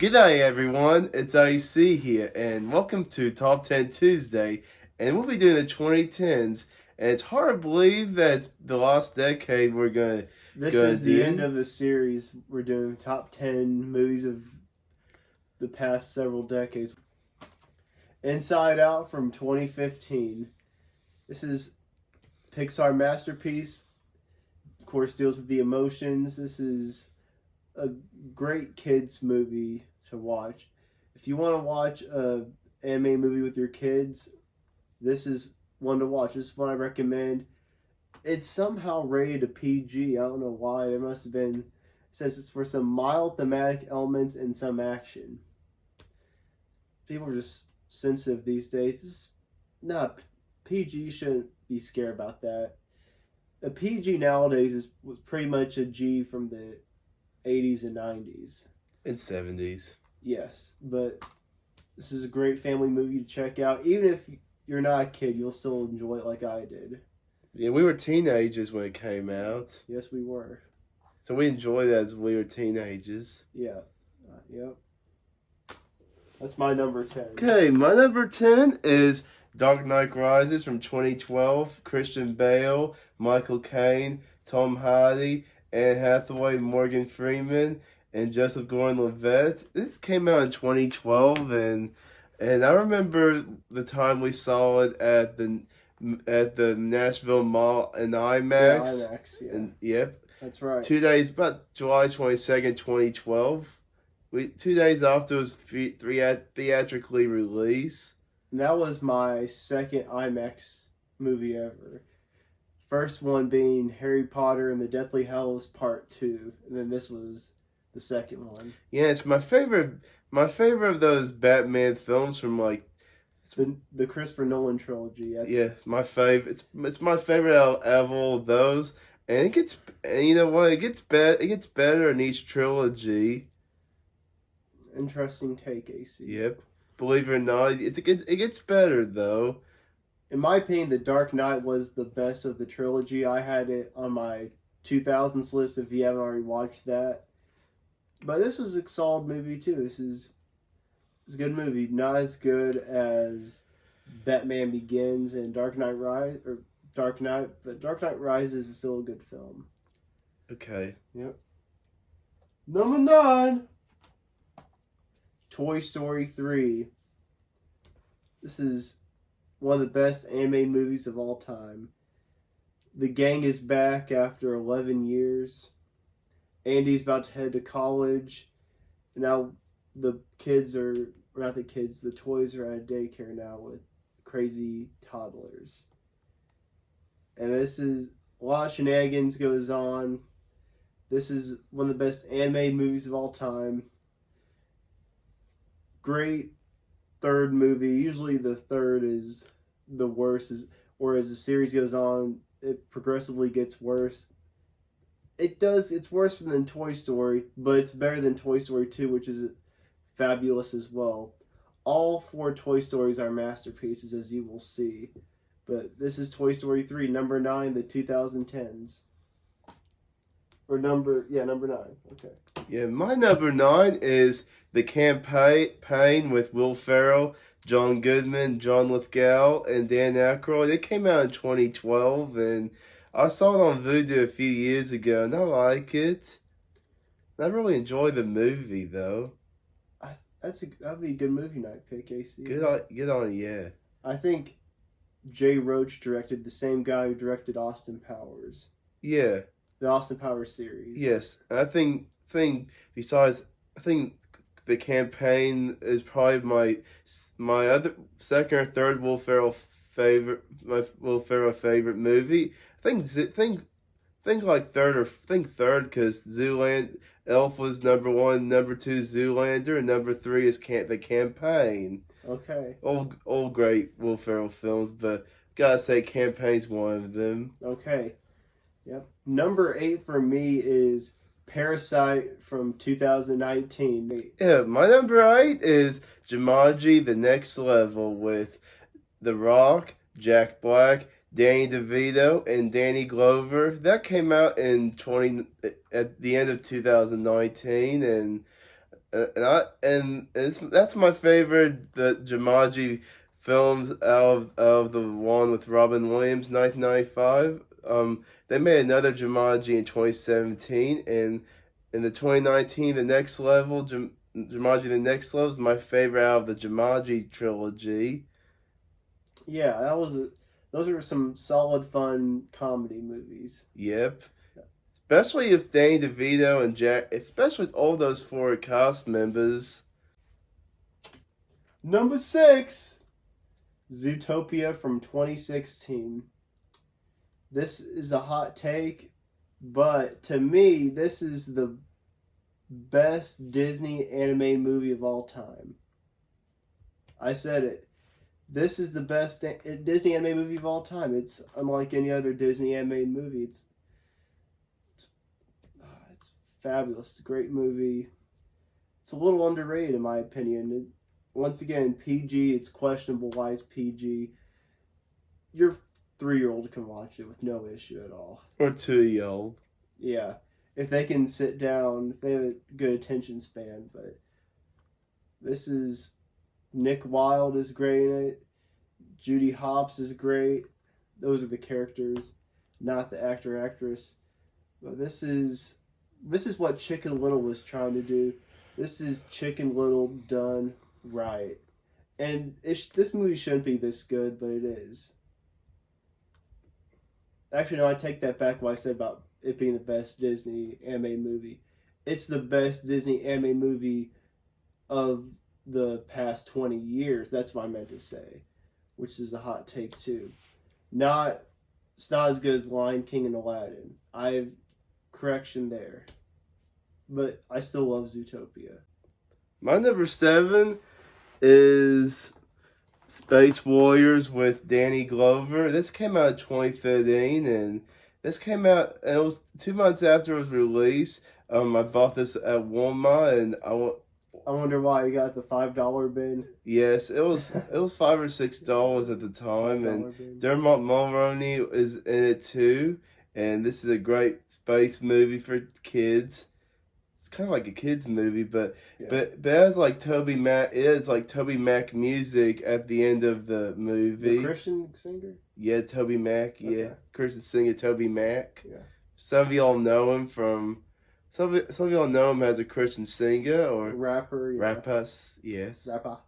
G'day everyone, it's AC here, and welcome to Top 10 Tuesday, and we'll be doing the 2010s, and it's hard to believe that the last decade we're gonna This go is the end do. of the series. We're doing top 10 movies of the past several decades. Inside Out from 2015. This is Pixar masterpiece. Of course, deals with the emotions. This is a great kids movie to watch. If you want to watch a anime movie with your kids, this is one to watch. This is one I recommend. It's somehow rated a PG. I don't know why. There must have been. It says it's for some mild thematic elements and some action. People are just sensitive these days. This is not PG. Shouldn't be scared about that. A PG nowadays is pretty much a G from the 80s and 90s. And 70s. Yes, but this is a great family movie to check out. Even if you're not a kid, you'll still enjoy it like I did. Yeah, we were teenagers when it came out, Yes, we were. so we enjoyed it as we were teenagers. Yeah. Yep. That's my number 10. Okay, my number 10 is Dark Knight Rises from 2012, Christian Bale, Michael Caine, Tom Hardy, Anne Hathaway, Morgan Freeman, and Joseph Gordon-Levitt. This came out in 2012, and I remember the time we saw it at the Nashville Mall in IMAX. Yeah, IMAX, yeah. And yep, That's right. 2 days, about July 22nd, 2012. 2 days after it was theatrically released. And that was my second IMAX movie ever. First one being Harry Potter and the Deathly Hallows Part 2, and then this was the second one. Yeah, it's my favorite. My favorite of those Batman films from like The Christopher Nolan trilogy. my favorite. It's my favorite out of all of those, and it gets. And you know what? It gets better. It gets better in each trilogy. Interesting take, AC. Yep. Believe it or not, it gets better though. In my opinion, The Dark Knight was the best of the trilogy. I had it on my 2000s list if you haven't already watched that. But this was a solid movie too. This is a good movie. Not as good as Batman Begins and Dark Knight but Dark Knight Rises is still a good film. Okay. Yep. Number 9. Toy Story 3. This is one of the best anime movies of all time. The gang is back after 11 years. Andy's about to head to college. And now the toys are at a daycare now with crazy toddlers. And this is a lot of shenanigans goes on. This is one of the best anime movies of all time. Great third movie. Usually the third is the worst, or as the series goes on, it progressively gets worse. It's worse than Toy Story, but it's better than Toy Story 2, which is fabulous as well. All 4 Toy Stories are masterpieces, as you will see. But this is Toy Story 3, number 9, the 2010s. Or number 9. Okay. Yeah, my number 9 is The Campaign with Will Ferrell, John Goodman, John Lithgow, and Dan Aykroyd. It came out in 2012, and I saw it on Vudu a few years ago, and I like it. I really enjoy the movie, though. That'd be a good movie night pick, AC. Good on, yeah. I think Jay Roach directed, the same guy who directed Austin Powers. Yeah. The Austin Powers series. Yes, and I think besides, I think The Campaign is probably my other second or third Will Ferrell favorite movie. Think like third because Elf was number 1, number 2 Zoolander, and number 3 is The Campaign. Okay. All great Will Ferrell films, but gotta say Campaign's one of them. Okay. Yep. Number 8 for me is Parasite from 2019. Yeah, my number 8 is Jumanji: The Next Level with The Rock, Jack Black, Danny DeVito, and Danny Glover. That came out at the end of 2019, and That's my favorite, the Jumanji films of the one with Robin Williams, 1995. They made another Jumanji in 2017, and in the 2019, the next level, Jumanji, the next level is my favorite out of the Jumanji trilogy. Yeah, those are some solid, fun comedy movies. Yep. Especially if Danny DeVito and Jack, especially with all those four cast members. Number 6, Zootopia from 2016. This is a hot take, but to me, this is the best Disney animated movie of all time. I said it. This is the best Disney animated movie of all time. It's unlike any other Disney animated movie. It's fabulous. It's a great movie. It's a little underrated in my opinion. Once again, PG. It's questionable why it's PG. Your 3-year-old can watch it with no issue at all. Or 2-year-old. Yeah, if they can sit down, if they have a good attention span. But this is Nick Wilde is great in it. Judy Hopps is great. Those are the characters, not the actor actress. But this is what Chicken Little was trying to do. This is Chicken Little done right. And this movie shouldn't be this good, but it is. Actually, no, I take that back what I said about it being the best Disney anime movie. It's the best Disney anime movie of the past 20 years. That's what I meant to say, which is a hot take too. It's not as good as Lion King and Aladdin. I have correction there, but I still love Zootopia. My number 7 is Space Warriors with Danny Glover. This came out in 2013, and this came out, and it was 2 months after it was released. I bought this at Walmart, and I wonder why you got the $5 bin. yes, it was $5 or $6 at the time, and bin. Dermot Mulroney is in it too. And this is a great space movie for kids. It's kind of like a kids movie, but it has like Toby Mac. It is like Toby Mac music at the end of the movie. The Christian singer. Yeah, Toby Mac. Okay. Yeah, Christian singer Toby Mac. Yeah. Some of y'all know him from. Some of y'all know him as a Christian singer or Rapper. Yeah. rappers. Yes. Rapper.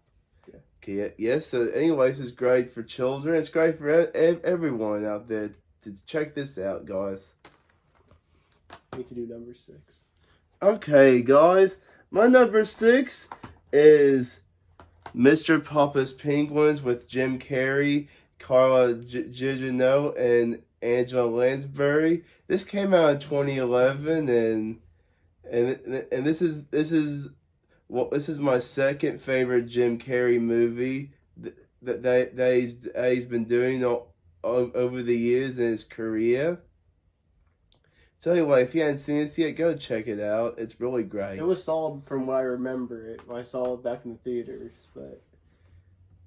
Okay. Yes. So, anyways, it's great for children. It's great for everyone out there to check this out, guys. We can do number 6. Okay, guys. My number 6 is Mr. Papa's Penguins with Jim Carrey, Carla Gugino, and Angela Lansbury. This came out in 2011, and this is my second favorite Jim Carrey movie that he's been doing over the years in his career. So anyway, if you haven't seen this yet, go check it out. It's really great. It was solid from what I remember it when I saw it back in the theaters, but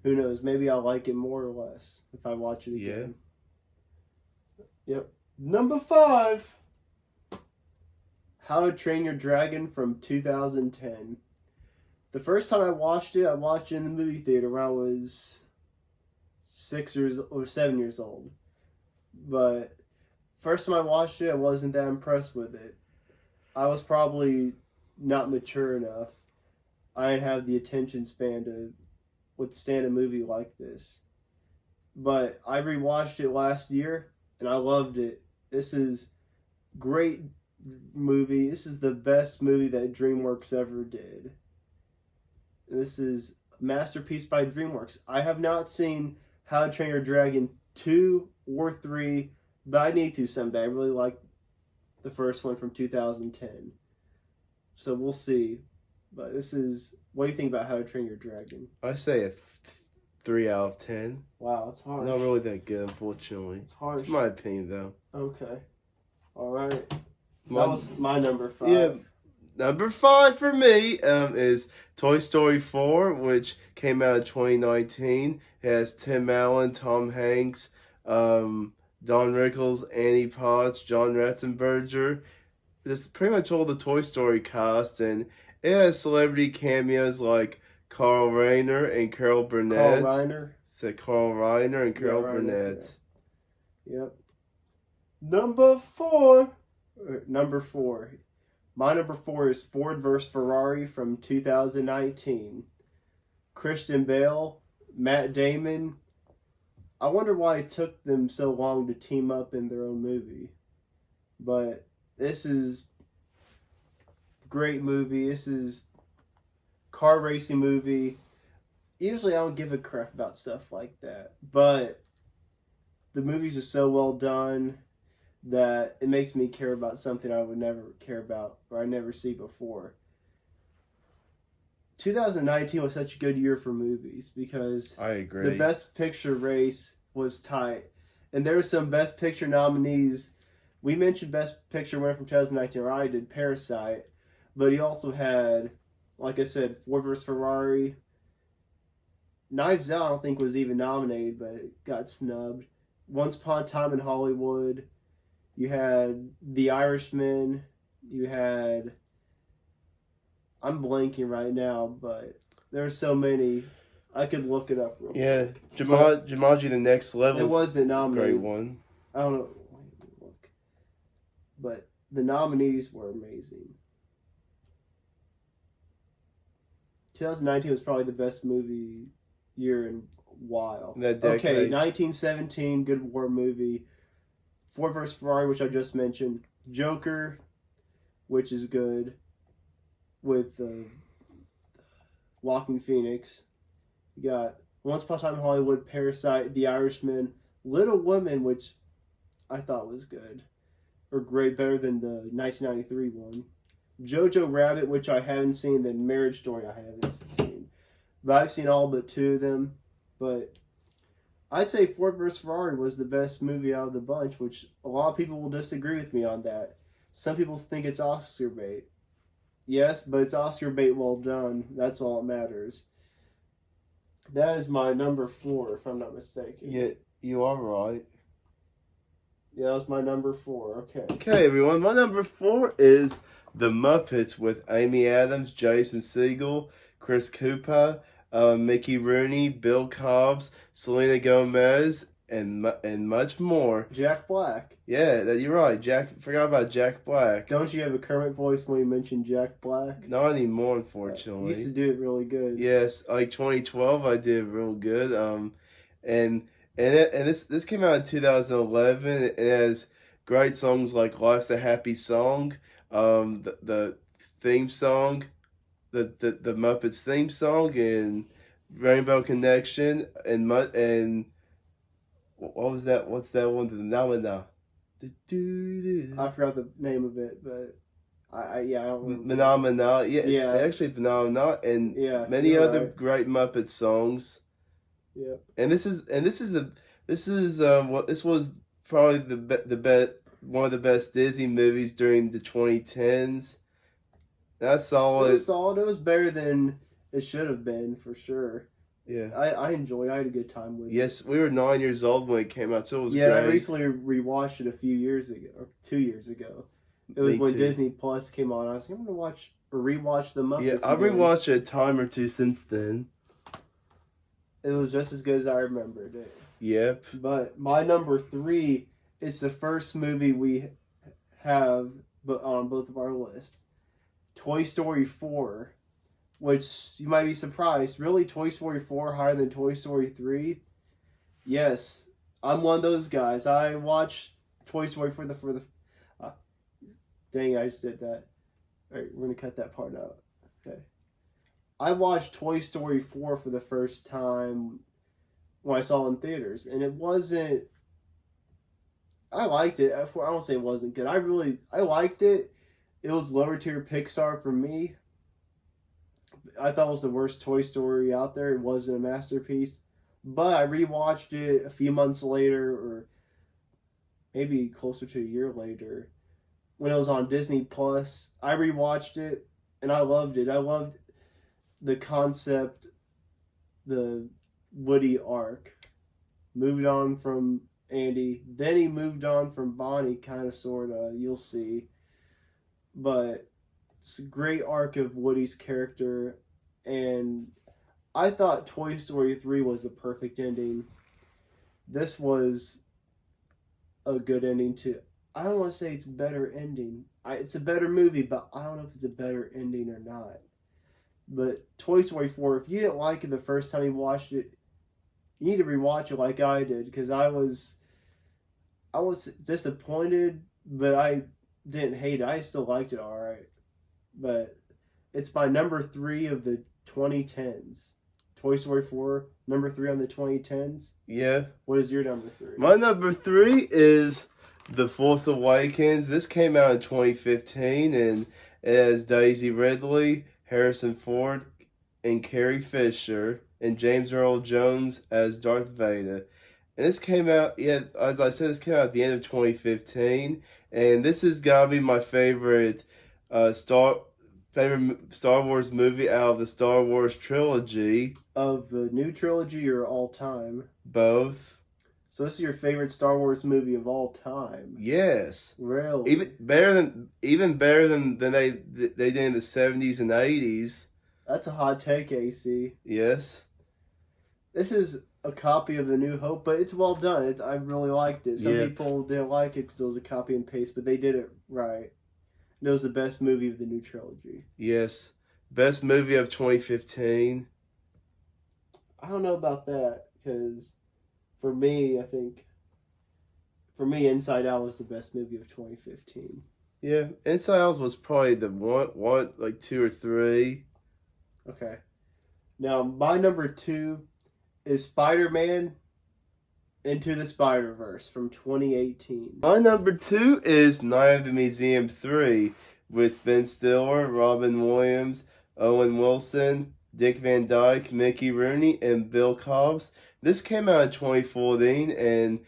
who knows? Maybe I'll like it more or less if I watch it again. Yeah. Yep. Number 5. How to Train Your Dragon from 2010. The first time I watched it in the movie theater when I was 7 years old. But first time I watched it, I wasn't that impressed with it. I was probably not mature enough. I didn't have the attention span to withstand a movie like this. But I rewatched it last year, and I loved it. This is great movie. This is the best movie that DreamWorks ever did. This is a masterpiece by DreamWorks. I have not seen How to Train Your Dragon 2 or 3, but I need to someday. I really like the first one from 2010. So we'll see. But what do you think about How to Train Your Dragon? I say a 3 out of 10. Wow, it's hard. Not really that good, unfortunately. It's harsh. It's my opinion, though. Okay. All right. That was my number 5. Yeah. Number 5 for me is Toy Story 4, which came out in 2019. It has Tim Allen, Tom Hanks, Don Rickles, Annie Potts, John Ratzenberger. It's pretty much all the Toy Story cast, and It has celebrity cameos like Carl Reiner and Carol Carl Burnett. Reiner. Said Carl Reiner and Yeah, Carol Reiner. Burnett. Yeah. Yep. Number four. Number four. My number four is Ford vs. Ferrari from 2019. Christian Bale, Matt Damon. I wonder why it took them so long to team up in their own movie. But this is a great movie. This is car racing movie. Usually I don't give a crap about stuff like that. But the movies are so well done that it makes me care about something I would never care about or I never see before. 2019 was such a good year for movies because I agree. the Best Picture race was tight. And there were some Best Picture nominees. We mentioned Best Picture winner from 2019, or I did, Parasite. But he also had, like I said, Ford vs. Ferrari. Knives Out, I don't think was even nominated, but it got snubbed. Once Upon a Time in Hollywood. You had The Irishman. You had... I'm blanking right now, but there's so many. I could look it up real quick. Jumanji The Next Level. It wasn't a nominated. great one. I don't know. Let me look. But the nominees were amazing. 2019 was probably the best movie year in a while. That decade. Okay, 1917, good war movie. Ford vs. Ferrari, which I just mentioned. Joker, which is good. With Joaquin Phoenix. You got Once Upon a Time in Hollywood, Parasite, The Irishman, Little Women, which I thought was good. Or great, better than the 1993 one. Jojo Rabbit, which I haven't seen, then Marriage Story I haven't seen. But I've seen all but two of them. But I'd say Ford vs. Ferrari was the best movie out of the bunch, which a lot of people will disagree with me on that. Some people think it's Oscar bait. Yes, but it's Oscar bait well done. That's all that matters. That is my number 4, if I'm not mistaken. Yeah, you are right. Yeah, that was my number 4. Okay. Okay, everyone. My number 4 is The Muppets with Amy Adams, Jason Segel, Chris Cooper, Mickey Rooney, Bill Cobbs, Selena Gomez, and much more. Jack Black. Yeah, you're right. Forgot about Jack Black. Don't you have a Kermit voice when you mention Jack Black? Not anymore, unfortunately. You used to do it really good. Yes, like 2012, I did real good. And this came out in 2011. It has great songs like "Life's a Happy Song," the theme song, the Muppets theme song, and Rainbow Connection, and what was that? What's that one? The I forgot the name of it, but I don't remember. Phenomena, Yeah. actually Phenomena, and Yeah, many you're other right. great Muppet songs. Yeah. And this was probably one of the best Disney movies during the 2010s. That's It solid. was solid. It was better than it should have been, for sure. Yeah. I enjoyed it. I had a good time with it. Yes, we were 9 years old when it came out, so it was Yeah, great. I recently rewatched it a few years ago, or 2 years ago. It was Me when too. Disney Plus came on. I was like, I'm gonna rewatch the Muppets. Yeah, I've again. rewatched it a time or two since then. It was just as good as I remembered it. Yep. But my number 3 is the first movie we have on both of our lists. Toy Story 4, which you might be surprised. Really, Toy Story 4 higher than Toy Story 3? Yes, I'm one of those guys. I watched Toy Story for the dang, I just did that. All right, we're gonna cut that part out. Okay. I watched Toy Story 4 for the first time when I saw it in theaters, and it wasn't. I liked it. I don't say it wasn't good. I liked it. It was lower tier Pixar for me. I thought it was the worst Toy Story out there. It wasn't a masterpiece. But I rewatched it a few months later, or maybe closer to a year later, when it was on Disney Plus. I rewatched it, and I loved it. I loved the concept, the Woody arc. Moved on from Andy. Then he moved on from Bonnie, kind of, sort of. You'll see. But It's a great arc of Woody's character, and I thought Toy Story 3 was the perfect ending. This was a good ending too. I don't want to say it's a better ending. It's a better movie, but I don't know if it's a better ending or not. But Toy Story 4, if you didn't like it the first time you watched it, you need to rewatch it like I did, because I was disappointed, but I didn't hate it. I still liked it all right. But it's my number 3 of the 2010s. Toy Story 4, number 3 on the 2010s. Yeah. What is your number 3? My number 3 is The Force Awakens. This came out in 2015, and it has Daisy Ridley, Harrison Ford, and Carrie Fisher, and James Earl Jones as Darth Vader. And this came out, yeah, as I said, this came out at the end of 2015, and this has got to be my favorite Star Wars movie out of the Star Wars trilogy. Of the new trilogy or all time? Both. So this is your favorite Star Wars movie of all time? Yes. Really? Even better than they did in the 70s and 80s. That's a hot take, AC. Yes. This is a copy of The New Hope, but it's well done. I really liked it. Some people didn't like it because it was a copy and paste, but they did it right. It was the best movie of the new trilogy. Yes. Best movie of 2015. I don't know about that, because for me, Inside Out was the best movie of 2015. Yeah, Inside Out was probably the one like 2 or 3. Okay. Now, my number 2 is Spider-Man Into the Spider-Verse from 2018. My number 2 is Night of the Museum 3 with Ben Stiller, Robin Williams, Owen Wilson, Dick Van Dyke, Mickey Rooney, and Bill Cobbs. This came out in 2014, and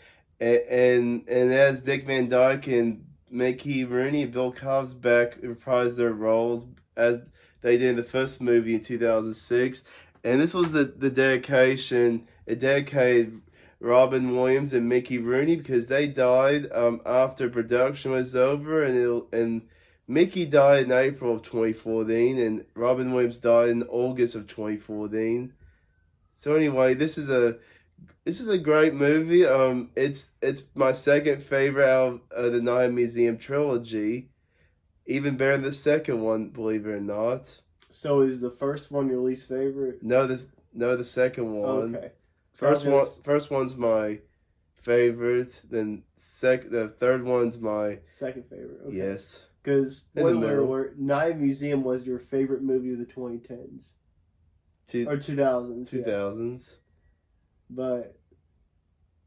as Dick Van Dyke and Mickey Rooney and Bill Cobbs reprised their roles as they did in the first movie in 2006. And this was the dedication. It dedicated Robin Williams and Mickey Rooney because they died after production was over, and Mickey died in April of 2014, and Robin Williams died in August of 2014. So anyway, this is a great movie. It's my second favorite out of the Night Museum trilogy, even better than the second one, believe it or not. So is the first one your least favorite? No, the second one. Okay. First one's my favorite. Then the third one's my second favorite. Okay. Yes. Because spoiler alert, Night Museum was your favorite movie of the 2010s or 2000s. 2000s. Yeah. But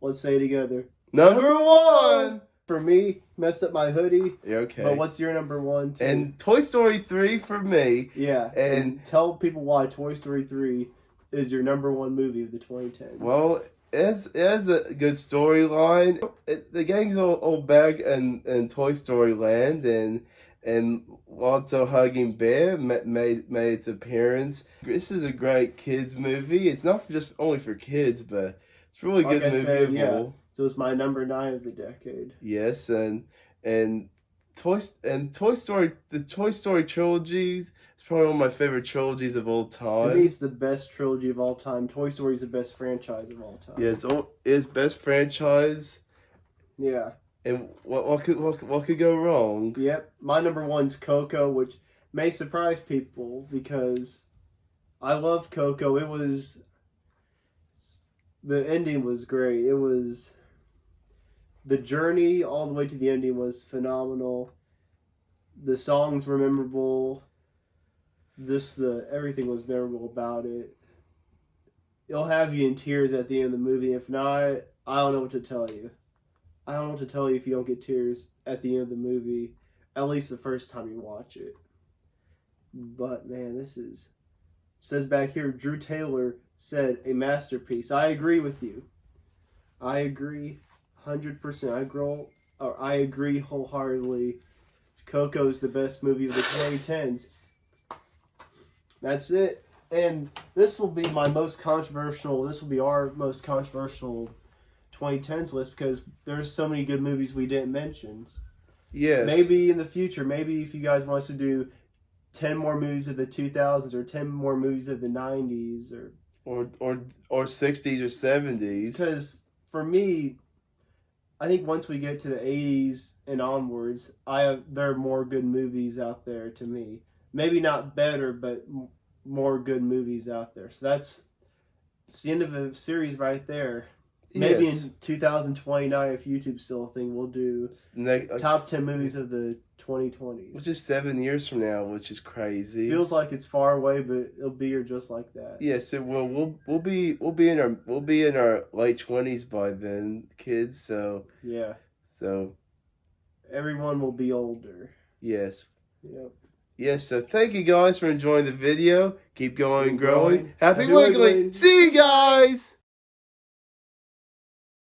let's say it together. Number 1 for me. Messed up my hoodie. Yeah, okay. But what's your number 1? Too? And Toy Story 3 for me. Yeah. And tell people why Toy Story 3 is your number 1 movie of the 2010s. Well, it has a good storyline. The gang's all back in Toy Story Land, and Lotso Hugging Bear made its appearance. This is a great kids movie. It's not just only for kids, but it's a really good movie. Yeah. So it's my number 9 of the decade. Yes, and Toy Story, the Toy Story trilogies. It's probably one of my favorite trilogies of all time. To me, it's the best trilogy of all time. Toy Story is the best franchise of all time. Yeah, it's best franchise. Yeah. And what could go wrong? Yep. My number 1's Coco, which may surprise people because I love Coco. The ending was great. It was the journey all the way to the ending was phenomenal. The songs were memorable. Everything was memorable about it. It'll have you in tears at the end of the movie. If not, I don't know what to tell you. I don't know what to tell you if you don't get tears at the end of the movie, at least the first time you watch it. But man, says back here, Drew Taylor said a masterpiece. I agree with you. I agree 100%. I agree wholeheartedly. Coco's the best movie of the 2010s. That's it. And this will be our most controversial 2010s list because there's so many good movies we didn't mention. Yes. Maybe in the future, maybe if you guys want us to do 10 more movies of the 2000s or 10 more movies of the 90s or 60s or 70s. because for me, I think once we get to the 80s and onwards, there are more good movies out there to me. Maybe not better, but more good movies out there. So it's the end of the series right there. Maybe Yes. in 2029, if YouTube's still a thing, we'll do top 10 movies of the 2020s. Which is 7 years from now, which is crazy. Feels like it's far away, but it'll be here just like that. Yes, it will. We'll be in our late 20s by then, kids. So Yeah. so Everyone will be older. yes. Yep. Yes, so thank you guys for enjoying the video. Keep going and Keep growing. growing. Happy Happy wiggling. wiggling. See you guys.